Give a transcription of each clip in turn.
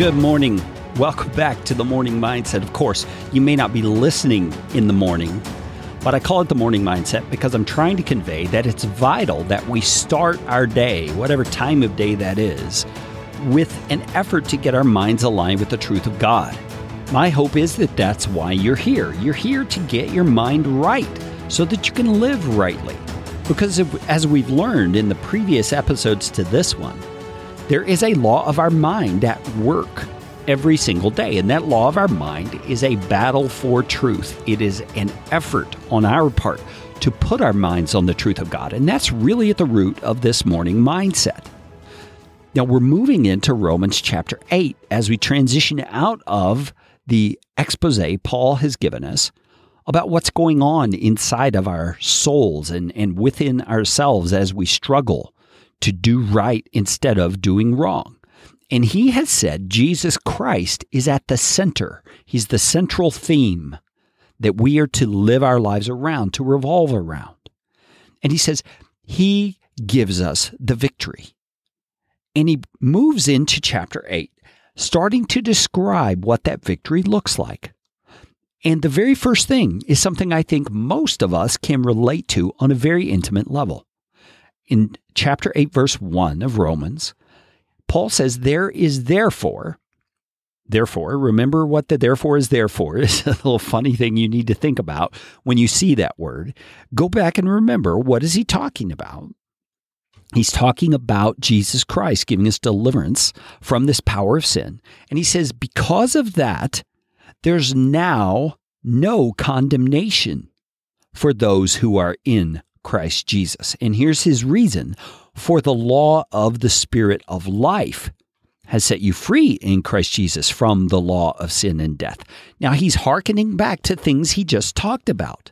Good morning. Welcome back to the Morning Mindset. Of course, you may not be listening in the morning, but I call it the Morning Mindset because I'm trying to convey that it's vital that we start our day, whatever time of day that is, with an effort to get our minds aligned with the truth of God. My hope is that that's why you're here. You're here to get your mind right so that you can live rightly. Because as we've learned in the previous episodes to this one, there is a law of our mind at work every single day. And that law of our mind is a battle for truth. It is an effort on our part to put our minds on the truth of God. And that's really at the root of this morning mindset. Now, we're moving into Romans chapter 8 as we transition out of the expose Paul has given us about what's going on inside of our souls and within ourselves as we struggle to do right instead of doing wrong. And he has said Jesus Christ is at the center. He's the central theme that we are to live our lives around, to revolve around. And he says he gives us the victory. And he moves into chapter 8, starting to describe what that victory looks like. And the very first thing is something I think most of us can relate to on a very intimate level. In chapter 8, verse 1 of Romans, Paul says, there is therefore, remember what the therefore is there for. It's a little funny thing you need to think about when you see that word. Go back and remember, what is he talking about? He's talking about Jesus Christ giving us deliverance from this power of sin. And he says, because of that, there's now no condemnation for those who are in Christ Jesus. And here's his reason. For the law of the Spirit of life has set you free in Christ Jesus from the law of sin and death. Now, he's hearkening back to things he just talked about.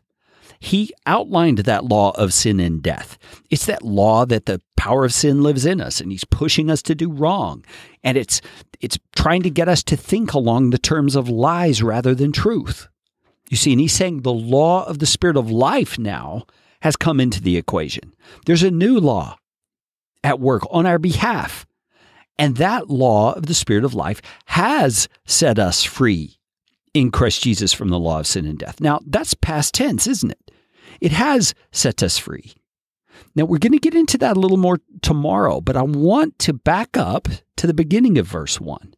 He outlined that law of sin and death. It's that law that the power of sin lives in us, and he's pushing us to do wrong. And it's trying to get us to think along the terms of lies rather than truth. You see, and he's saying the law of the Spirit of life now has come into the equation. There's a new law at work on our behalf. And that law of the Spirit of life has set us free in Christ Jesus from the law of sin and death. Now, that's past tense, isn't it? It has set us free. Now, we're going to get into that a little more tomorrow, but I want to back up to the beginning of verse 1.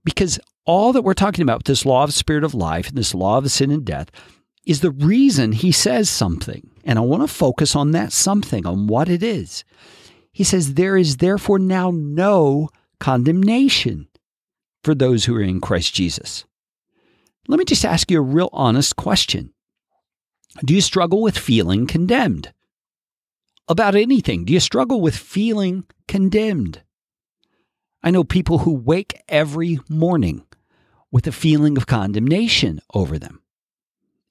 Because all that we're talking about with this law of the Spirit of life and this law of sin and death is the reason he says something. And I want to focus on that something, on what it is. He says, there is therefore now no condemnation for those who are in Christ Jesus. Let me just ask you a real honest question. Do you struggle with feeling condemned? About anything, do you struggle with feeling condemned? I know people who wake every morning with a feeling of condemnation over them.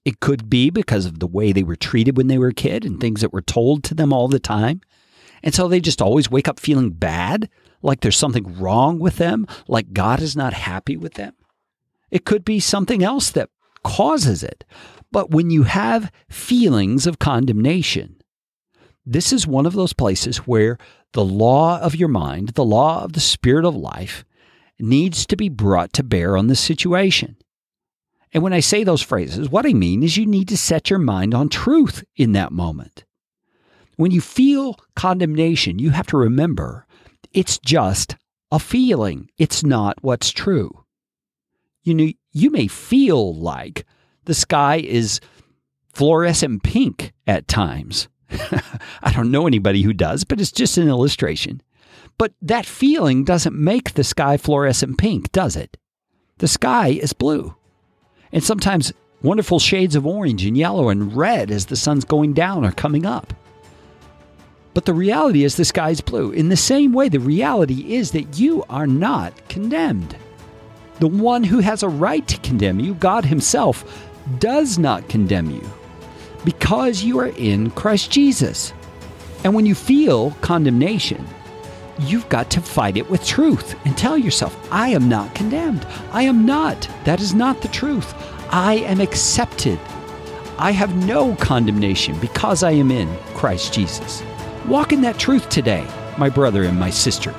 It could be because of the way they were treated when they were a kid and things that were told to them all the time. And so they just always wake up feeling bad, like there's something wrong with them, like God is not happy with them. It could be something else that causes it. But when you have feelings of condemnation, this is one of those places where the law of your mind, the law of the Spirit of life, needs to be brought to bear on the situation. And when I say those phrases, what I mean is you need to set your mind on truth in that moment. When you feel condemnation, you have to remember it's just a feeling. It's not what's true. You may feel like the sky is fluorescent pink at times. I don't know anybody who does, but it's just an illustration. But that feeling doesn't make the sky fluorescent pink, does it? The sky is blue. And sometimes wonderful shades of orange and yellow and red as the sun's going down or coming up. But the reality is the sky's blue. In the same way, the reality is that you are not condemned. The one who has a right to condemn you, God himself, does not condemn you because you are in Christ Jesus. And when you feel condemnation, you've got to fight it with truth and tell yourself, I am not condemned. I am not. That is not the truth. I am accepted. I have no condemnation because I am in Christ Jesus. Walk in that truth today, my brother and my sister.